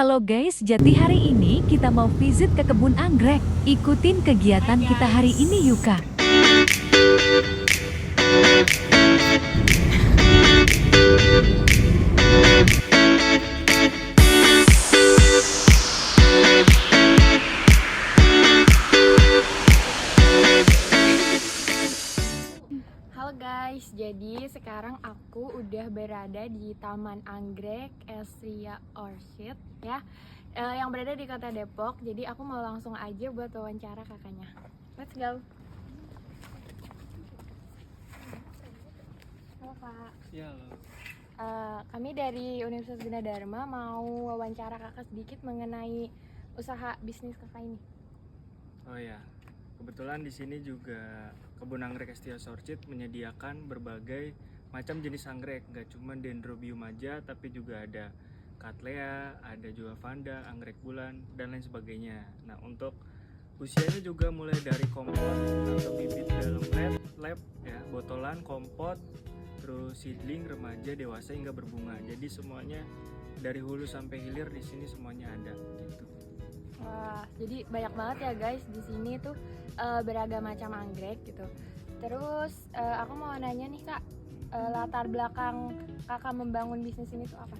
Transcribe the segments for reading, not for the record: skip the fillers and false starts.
Halo guys, jadi hari ini kita mau visit ke kebun anggrek. Ikutin kegiatan kita hari ini yuk Kak. Halo guys, jadi sekarang aku udah berada di Taman Anggrek Esria Orchid ya, yang berada di Kota Depok. Jadi aku mau langsung aja buat wawancara kakaknya. Let's go. Halo Kak. Ya, halo. Kami dari Universitas Gunadarma mau wawancara kakak sedikit mengenai usaha bisnis kakak ini. Oh ya, kebetulan di sini juga Kebun Anggrek Esria Orchid menyediakan berbagai macam jenis anggrek, nggak cuma Dendrobium aja, tapi juga ada Cattleya, ada juga Vanda, anggrek bulan, dan lain sebagainya. Nah, untuk usianya juga mulai dari kompot atau bibit dalam lab ya, botolan, kompot, terus seedling, remaja, dewasa hingga berbunga. Jadi semuanya dari hulu sampai hilir di sini semuanya ada gitu. Wah, jadi banyak banget ya guys di sini tuh beragam macam anggrek gitu. Terus aku mau nanya nih Kak, latar belakang kakak membangun bisnis ini tuh apa?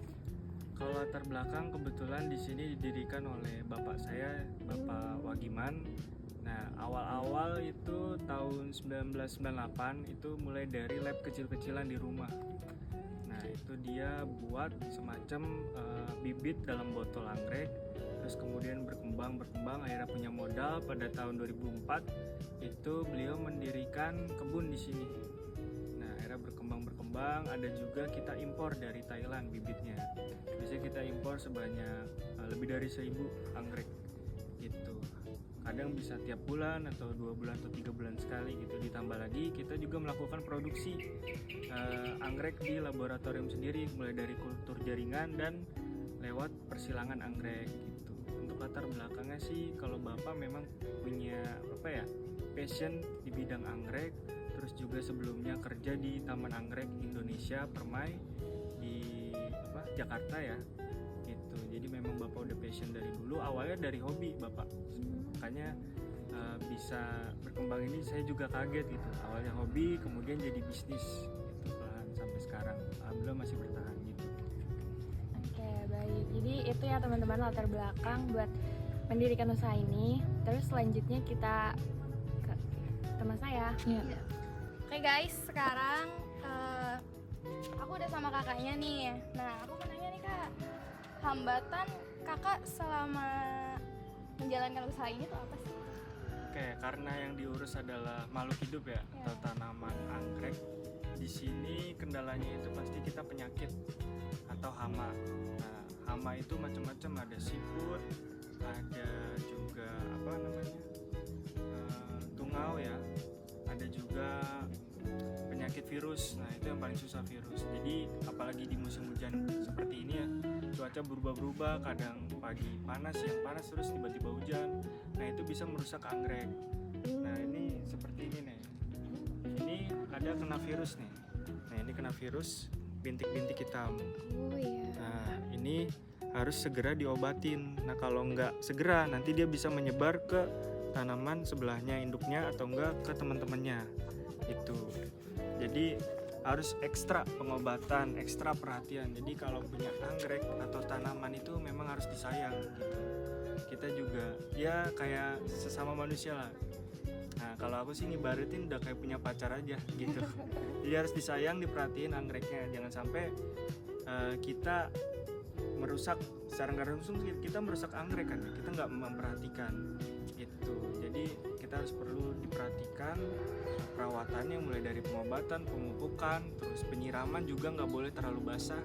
Kalau latar belakang kebetulan di sini didirikan oleh bapak saya, Bapak Wagiman. Nah, awal-awal itu tahun 1998 itu mulai dari lab kecil-kecilan di rumah. Nah, itu dia buat semacam bibit dalam botol anggrek. Terus kemudian berkembang akhirnya punya modal. Pada tahun 2004 itu beliau mendirikan kebun di sini. Nah, akhirnya berkembang, ada juga kita impor dari Thailand bibitnya. Biasanya kita impor sebanyak lebih dari 1000 anggrek gitu. Kadang bisa tiap bulan atau 2 bulan atau 3 bulan sekali gitu. Ditambah lagi kita juga melakukan produksi anggrek di laboratorium sendiri, mulai dari kultur jaringan dan lewat persilangan anggrek gitu. Untuk latar belakangnya sih, kalau bapak memang punya passion di bidang anggrek, terus juga sebelumnya kerja di Taman Anggrek Indonesia Permai di Jakarta ya gitu. Jadi memang bapak udah passion dari dulu, awalnya dari hobi bapak, makanya bisa berkembang ini saya juga kaget gitu. Awalnya hobi kemudian jadi bisnis gitu, pelan sampai sekarang alhamdulillah masih bertahan gitu. Oke, baik. Jadi itu ya teman-teman latar belakang buat mendirikan usaha ini. Terus selanjutnya kita ke teman saya. Ya. Oke guys, sekarang aku udah sama kakaknya nih. Nah, aku mau nanya nih Kak, hambatan kakak selama menjalankan usaha ini tuh apa sih? Oke, karena yang diurus adalah makhluk hidup ya, atau tanaman anggrek. Di sini kendalanya itu pasti kita penyakit atau hama. Nah, hama itu macam-macam, ada siput, ada juga tungau ya, ada juga penyakit virus. Nah, itu yang paling susah, virus. Jadi apalagi di musim hujan seperti ini ya, cuaca berubah-berubah, kadang pagi panas, siang panas, terus tiba-tiba hujan. Nah, itu bisa merusak anggrek. Nah, ini seperti ini nih. Ini ada kena virus nih. Nah, ini kena virus bintik-bintik hitam. Oh iya. Nah, ini harus segera diobatin. Nah, kalau nggak segera nanti dia bisa menyebar ke tanaman sebelahnya, induknya, atau enggak ke teman-temannya itu. Jadi harus ekstra pengobatan, ekstra perhatian. Jadi kalau punya anggrek atau tanaman itu memang harus disayang gitu. Kita juga ya kayak sesama manusia lah. Nah, kalau aku sih ngibaratin udah kayak punya pacar aja gitu. Jadi harus disayang, diperhatiin anggreknya. Jangan sampai kita merusak, secara nggak langsung kita merusak anggrek kan, kita nggak memperhatikan itu. Jadi kita harus perlu diperhatikan perawatannya, mulai dari pengobatan, pemupukan, terus penyiraman juga nggak boleh terlalu basah.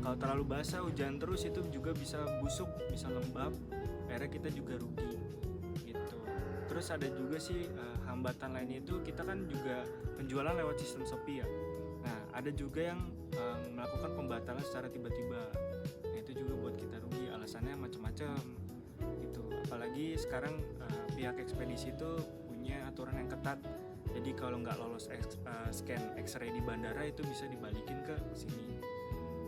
Kalau terlalu basah, hujan terus, itu juga bisa busuk, bisa lembab, akhirnya kita juga rugi gitu. Terus ada juga sih hambatan lainnya itu, kita kan juga penjualan lewat sistem Shopee ya. Nah, ada juga yang melakukan pembatalan secara tiba-tiba. Nah, itu juga buat kita rugi, alasannya macam-macam gitu. Apalagi sekarang pihak ekspedisi itu punya aturan yang ketat. Jadi kalau nggak lolos scan X-ray di bandara itu bisa dibalikin ke sini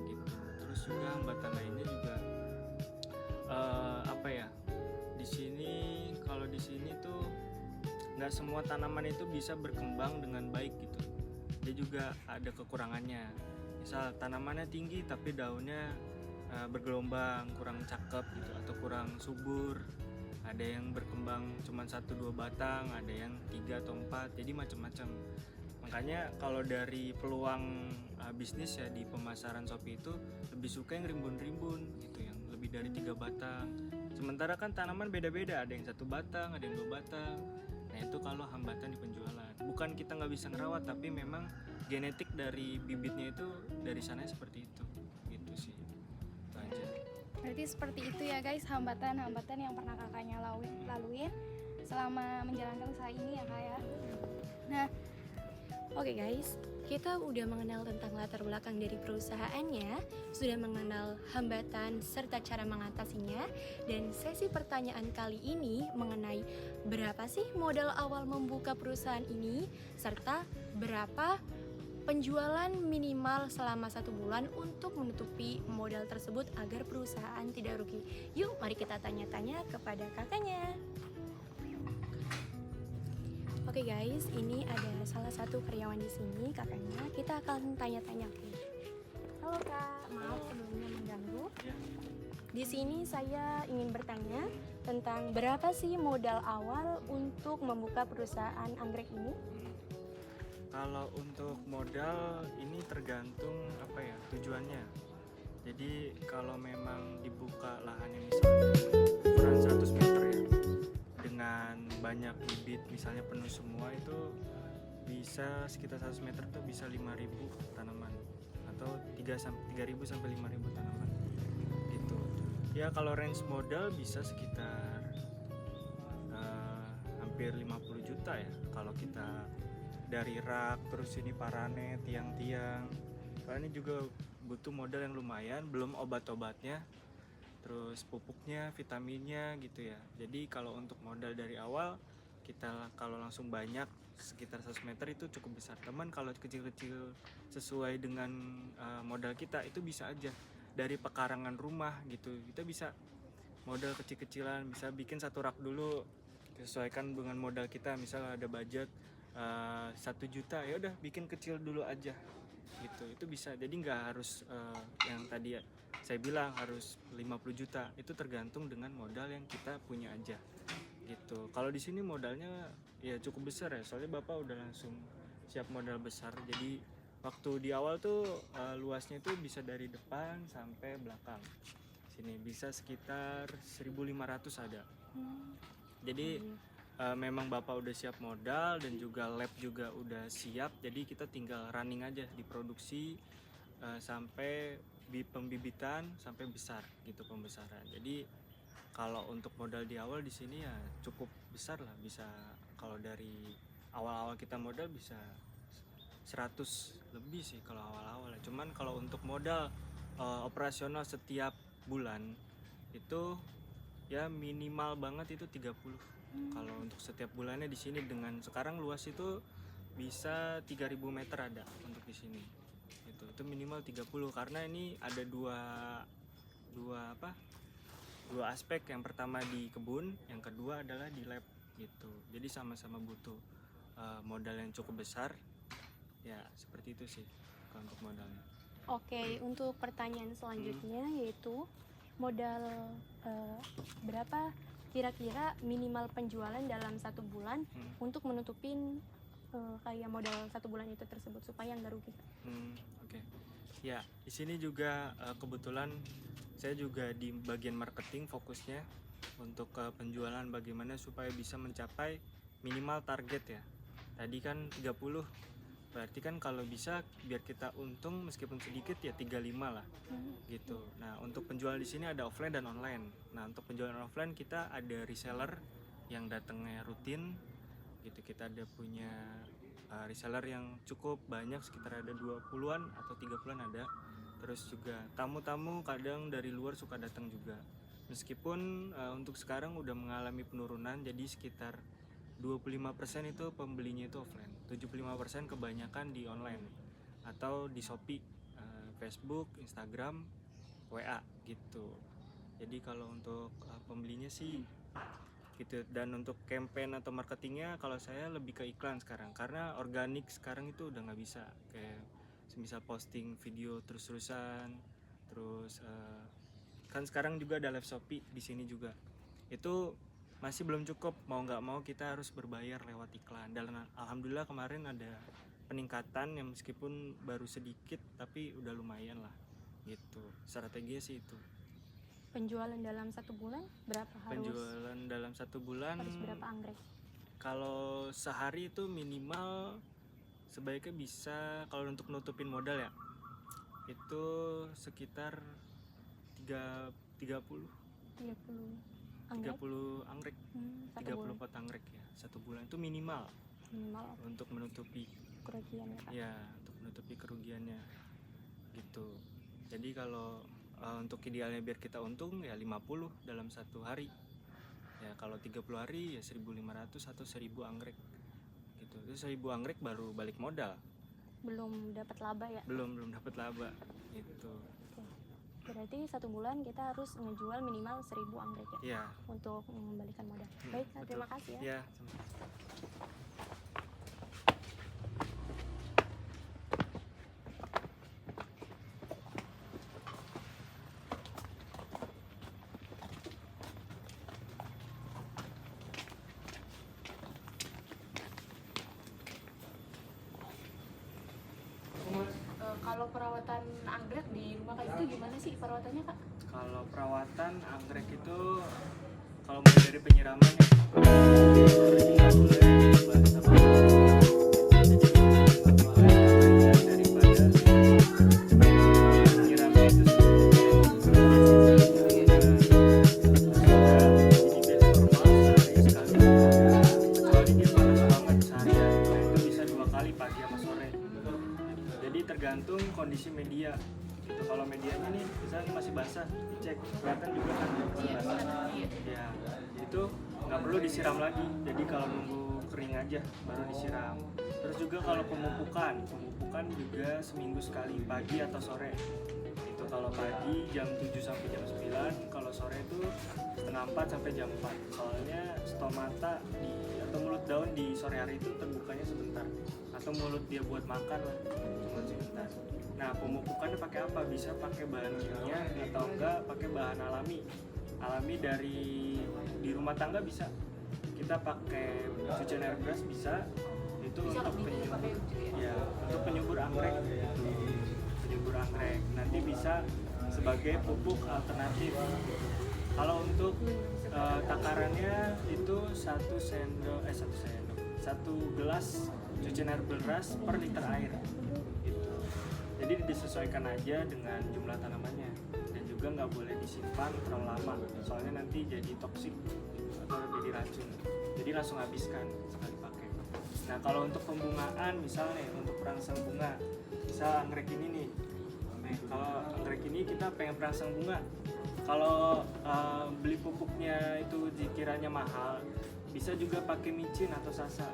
gitu. Terus juga hambatan lainnya juga apa ya, di sini kalau di sini tuh nggak semua tanaman itu bisa berkembang dengan baik gitu. Dia juga ada kekurangannya. Misal tanamannya tinggi tapi daunnya bergelombang, kurang cakep gitu, atau kurang subur. Ada yang berkembang cuma 1-2 batang, ada yang 3 atau 4, jadi macam-macam. Makanya kalau dari peluang bisnis ya di pemasaran Shopee itu lebih suka yang rimbun-rimbun gitu, yang lebih dari 3 batang. Sementara kan tanaman beda-beda, ada yang 1 batang, ada yang 2 batang. Nah itu kalau hambatan di penjualan. Bukan kita nggak bisa ngerawat, tapi memang genetik dari bibitnya itu dari sana seperti itu. Gitu sih. Itu aja. Berarti seperti itu ya guys, hambatan-hambatan yang pernah kakaknya laluin selama menjalankan usaha ini ya kak ya. Nah, Oke guys, kita udah mengenal tentang latar belakang dari perusahaannya, sudah mengenal hambatan serta cara mengatasinya, dan sesi pertanyaan kali ini mengenai berapa sih modal awal membuka perusahaan ini, serta berapa penjualan minimal selama 1 bulan untuk menutupi modal tersebut agar perusahaan tidak rugi. Yuk, mari kita tanya-tanya kepada kakaknya. Oke guys, ini ada salah satu karyawan di sini, kakaknya. Kita akan tanya-tanya. Halo kak, maaf sebelumnya mengganggu. Ya. Di sini saya ingin bertanya tentang berapa sih modal awal untuk membuka perusahaan anggrek ini? Kalau untuk modal ini tergantung apa ya tujuannya. Jadi kalau memang dibuka lahannya misalnya ukuran 100 meter ya, dengan banyak bibit misalnya penuh semua, itu bisa sekitar 100 meter tuh bisa 5.000 tanaman atau 3.000 sampai 5.000 tanaman gitu. Ya kalau range modal bisa sekitar hampir 50 juta ya kalau kita dari rak, terus ini paranet, tiang-tiang. Karena ini juga butuh modal yang lumayan, belum obat-obatnya, terus pupuknya, vitaminnya gitu ya. Jadi kalau untuk modal dari awal kita kalau langsung banyak sekitar 100 meter itu cukup besar. Teman kalau kecil-kecil sesuai dengan modal kita itu bisa aja dari pekarangan rumah gitu. Kita bisa modal kecil-kecilan, bisa bikin 1 rak dulu, sesuaikan dengan modal kita. Misal ada budget 1 juta, ya udah bikin kecil dulu aja gitu. Itu bisa. Jadi nggak harus yang tadi saya bilang harus 50 juta. Itu tergantung dengan modal yang kita punya aja gitu. Kalau di sini modalnya ya cukup besar ya, soalnya bapak udah langsung siap modal besar. Jadi waktu di awal tuh luasnya itu bisa dari depan sampai belakang sini bisa sekitar 1.500 ada. Jadi memang bapak udah siap modal dan juga lab juga udah siap, jadi kita tinggal running aja di produksi sampai pembibitan sampai besar gitu, pembesaran. Jadi kalau untuk modal di awal di sini ya cukup besar lah, bisa kalau dari awal-awal kita modal bisa 100 lebih sih kalau awal-awal. Cuman kalau untuk modal operasional setiap bulan itu ya minimal banget itu 30. Kalau untuk setiap bulannya di sini dengan sekarang luas itu bisa 3.000 meter ada untuk di sini. Itu minimal 30 karena ini ada dua aspek. Yang pertama di kebun, yang kedua adalah di lab gitu. Jadi sama-sama butuh modal yang cukup besar. Ya, seperti itu sih kalau untuk modalnya. Oke, untuk pertanyaan selanjutnya yaitu modal berapa kira-kira minimal penjualan dalam 1 bulan untuk menutupin kayak modal 1 bulan itu tersebut supaya nggak rugi. Oke. Ya, di sini juga kebetulan saya juga di bagian marketing fokusnya untuk penjualan bagaimana supaya bisa mencapai minimal target ya. Tadi kan 30. Berarti kan kalau bisa biar kita untung meskipun sedikit ya 35 lah gitu. Nah untuk penjualan di sini ada offline dan online. Nah untuk penjualan offline kita ada reseller yang datangnya rutin gitu. Kita ada punya reseller yang cukup banyak, sekitar ada 20-an atau 30-an ada. Terus juga tamu-tamu kadang dari luar suka datang juga. Meskipun untuk sekarang udah mengalami penurunan, jadi sekitar 25% itu pembelinya itu offline, 75% kebanyakan di online atau di Shopee, Facebook, Instagram, WA gitu. Jadi kalau untuk pembelinya sih gitu, dan untuk campaign atau marketingnya kalau saya lebih ke iklan sekarang, karena organik sekarang itu udah nggak bisa, kayak semisal posting video terus-terusan, terus kan sekarang juga ada live Shopee di sini juga, itu masih belum cukup, mau nggak mau kita harus berbayar lewat iklan. Dan alhamdulillah kemarin ada peningkatan yang meskipun baru sedikit tapi udah lumayan lah gitu. Strateginya sih itu. Penjualan dalam 1 bulan berapa Penjualan dalam 1 bulan harus berapa anggrek? kalau sehari itu minimal sebaiknya bisa, kalau untuk nutupin modal ya itu sekitar 30 anggrek 30 anggrek, 1 30 bulan pot anggrek ya 1 bulan itu minimal minimal untuk menutupi kerugian ya Kak. ya, untuk menutupi kerugiannya gitu. Jadi kalau untuk idealnya biar kita untung ya 50 dalam 1 hari ya, kalau 30 hari ya 1.500 atau 1.000 anggrek gitu. Itu 1.000 anggrek baru balik modal, Belum dapat laba ya. belum dapat laba gitu Berarti 1 bulan kita harus ngejual minimal 1.000 anggrek ya ya. untuk mengembalikan modal. Baik, Kak, Betul. terima kasih ya. Ya, Kalau perawatan anggrek di rumah Kak itu gimana sih perawatannya Kak? kalau perawatan anggrek itu kalau mulai dari penyiraman ya, kita boleh bahas apa daripada penyiramnya itu kecuali dia panas banget seharian, itu bisa 2 kali pagi sama sore. Jadi tergantung kondisi media gitu. Kalau medianya nih misalnya masih basah, dicek kelihatan juga kan masih basah ya, itu nggak perlu disiram lagi. Jadi kalau nunggu kering aja baru disiram. Terus juga kalau pemupukan juga seminggu sekali, pagi atau sore. Itu kalau pagi jam 7 sampai jam 9, kalau sore itu setengah 4 sampai jam 4. Soalnya stomata atau mulut daun di sore hari itu terbukanya sebentar, atau mulut dia buat makan lah cuma sebentar. Nah, pemupukannya pakai apa? Bisa pakai bahan kimia atau enggak pakai bahan alami dari di rumah tangga bisa. Kita pakai cucian air beras bisa. Itu untuk penyubur, ya, untuk penyubur anggrek gitu. Penyubur anggrek nanti bisa sebagai pupuk alternatif. Kalau untuk takarannya itu 1 gelas cucian air beras per liter air gitu. Jadi disesuaikan aja dengan jumlah tanamannya, dan juga nggak boleh disimpan terlalu lama, soalnya nanti jadi toksik atau jadi racun. Jadi langsung habiskan sekali pakai. Nah, kalau untuk pembungaan misalnya untuk perangsang bunga, misal anggrek ini nih, kalau anggrek ini kita pengen perangsang bunga, kalau beli pupuknya itu dikiranya mahal, bisa juga pakai micin atau sasa.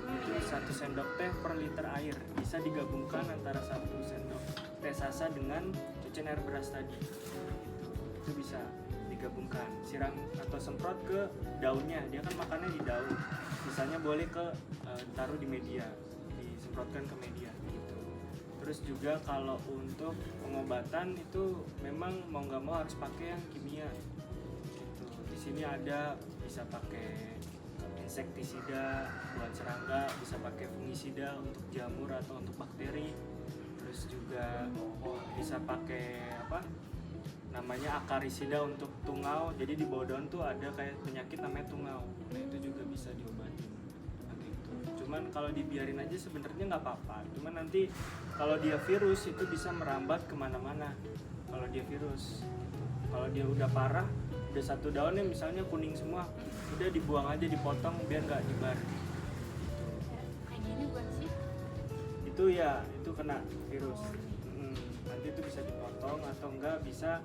Itu 1 sendok teh per liter air, bisa digabungkan antara 1 sendok teh sasa dengan cucian air beras tadi. Itu bisa digabungkan, siram atau semprot ke daunnya, dia kan makannya di daun. Sisanya boleh taruh di media, disemprotkan ke media gitu. Terus juga kalau untuk pengobatan itu memang mau nggak mau harus pakai yang kimia gitu. Di sini ada bisa pakai insektisida buat serangga, bisa pakai fungisida untuk jamur atau untuk bakteri. Terus juga bisa pakai namanya akarisida untuk tungau. Jadi di bawah daun tuh ada kayak penyakit namanya tungau. Nah, itu juga bisa diobatin gitu. Cuman kalau dibiarin aja sebenarnya nggak apa-apa. Cuman nanti kalau dia virus itu bisa merambat kemana-mana. Kalau dia virus, kalau dia udah parah, udah 1 daunnya misalnya kuning semua, udah dibuang aja, dipotong biar nggak nyebar. Kayak gini bukan sih? Itu ya, itu kena virus. Nanti itu bisa dipotong atau enggak bisa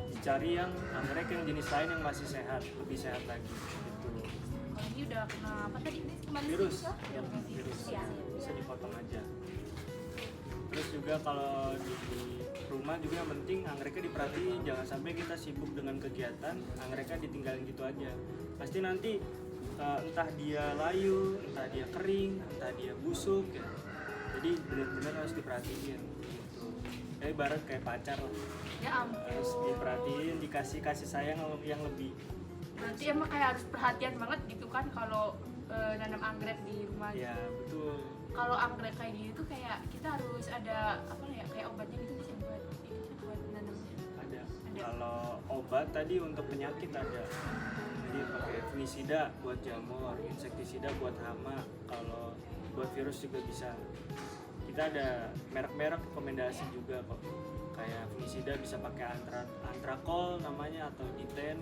dicari yang anggrek yang jenis lain yang masih sehat, lebih sehat lagi gitu. Kalau ini udah kena apa tadi? Virus, ya, virus bisa dipotong aja. Terus juga kalau di rumah juga yang penting anggreknya diperhatiin, jangan sampai kita sibuk dengan kegiatan anggreknya ditinggalin gitu aja. Pasti nanti entah dia layu, entah dia kering, entah dia busuk ya. Jadi benar-benar harus diperhatiin gitu. Ya ibarat kayak pacar lah. Ya ampun. Harus diperhatiin, dikasih kasih sayang yang lebih. Berarti emang kayak harus perhatian banget gitu kan kalau nanam anggrek di rumah. Ya betul. Kalau anggrek kayak gini tuh kayak kita harus ada apa ya, kayak obatnya gitu sih buat buat nanamnya. Ada. Kalau obat tadi untuk penyakit ada. Jadi pakai fungisida buat jamur, insektisida buat hama. Kalau buat virus juga bisa. Kita ada merek-merek rekomendasi juga kok. Kayak fungisida bisa pakai antrakol namanya atau diten.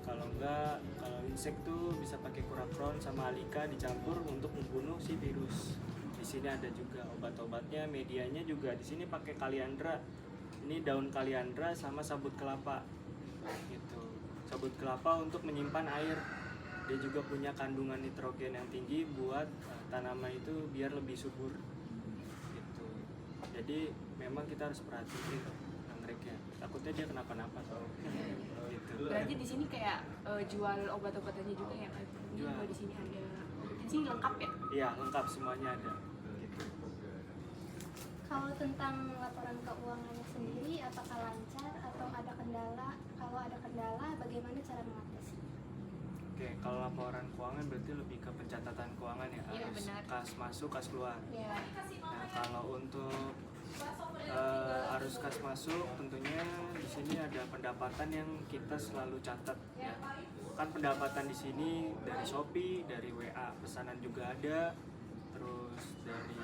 Kalau enggak, kalau insek tuh bisa pakai kurakron sama alika dicampur untuk membunuh si virus. Di sini ada juga obat-obatnya, medianya juga di sini pakai kaliandra. Ini daun kaliandra sama sabut kelapa. Gitu. Sabut kelapa untuk menyimpan air. Dia juga punya kandungan nitrogen yang tinggi buat tanaman itu biar lebih subur. Gitu. Jadi memang kita harus perhatiin anggreknya. Takutnya dia kenapa-napa tuh. Gitu. Berarti di sini kayak jual obat-obatannya juga ya kayak ini Jual. kalau di sini ada. Di sini lengkap ya? Iya, lengkap semuanya ada. Gitu. Kalau tentang laporan keuangannya sendiri, apakah lancar atau ada kendala? Kalau ada kendala, bagaimana cara mengatasi? Oke, kalau laporan keuangan berarti lebih ke pencatatan keuangan ya, Iya, harus benar. kas masuk, kas keluar. Iya. Nah, kalau untuk arus kas masuk, tentunya di sini ada pendapatan yang kita selalu catat ya. Kan pendapatan di sini dari Shopee, dari WA pesanan juga ada, terus dari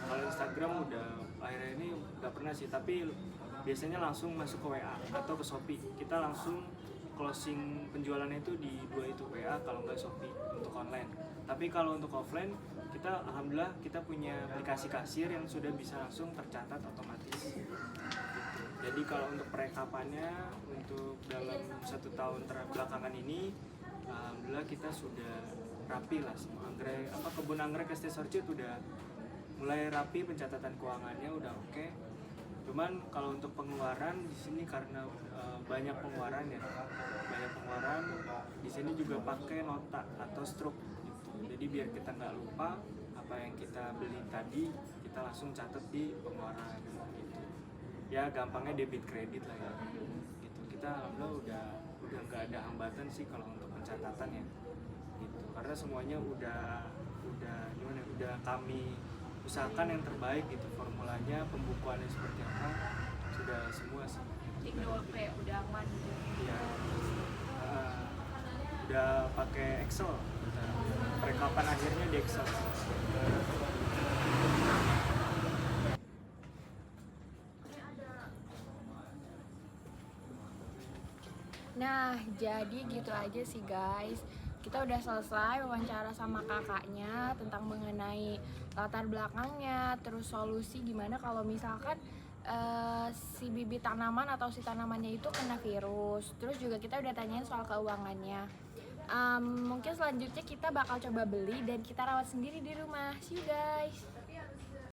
kalau Instagram udah akhirnya ini nggak pernah sih, tapi biasanya langsung masuk ke WA atau ke Shopee. Kita langsung closing penjualannya itu di dua itu, WA kalau nggak Shopee untuk online. Tapi kalau untuk offline, kita alhamdulillah kita punya aplikasi kasir yang sudah bisa langsung tercatat otomatis. Gitu. Jadi kalau untuk perekapannya untuk dalam 1 tahun belakangan ini, alhamdulillah kita sudah rapi lah semua anggrek, kebun anggrek ST Orchid udah mulai rapi, pencatatan keuangannya udah oke. Cuman kalau untuk pengeluaran di sini karena banyak pengeluaran ya, banyak pengeluaran di sini juga pakai nota atau struk gitu. Jadi biar kita nggak lupa apa yang kita beli tadi, kita langsung catat di pengeluaran gitu. Ya gampangnya debit kredit lah ya. Gitu. Kita alhamdulillah udah nggak ada hambatan sih kalau untuk pencatatan ya. Gitu. Karena semuanya udah gimana? Udah kami usahakan yang terbaik gitu, formulanya, pembukuannya seperti apa, sudah semua sih. Jadi kayak udah aman gitu. Iya. Udah pakai Excel. Perekapan akhirnya di Excel. Nah, jadi gitu aja sih guys. Kita udah selesai wawancara sama kakaknya tentang mengenai latar belakangnya, terus solusi gimana kalau misalkan si bibit tanaman atau si tanamannya itu kena virus. Terus juga kita udah tanyain soal keuangannya. Mungkin selanjutnya kita bakal coba beli dan kita rawat sendiri di rumah. See you guys.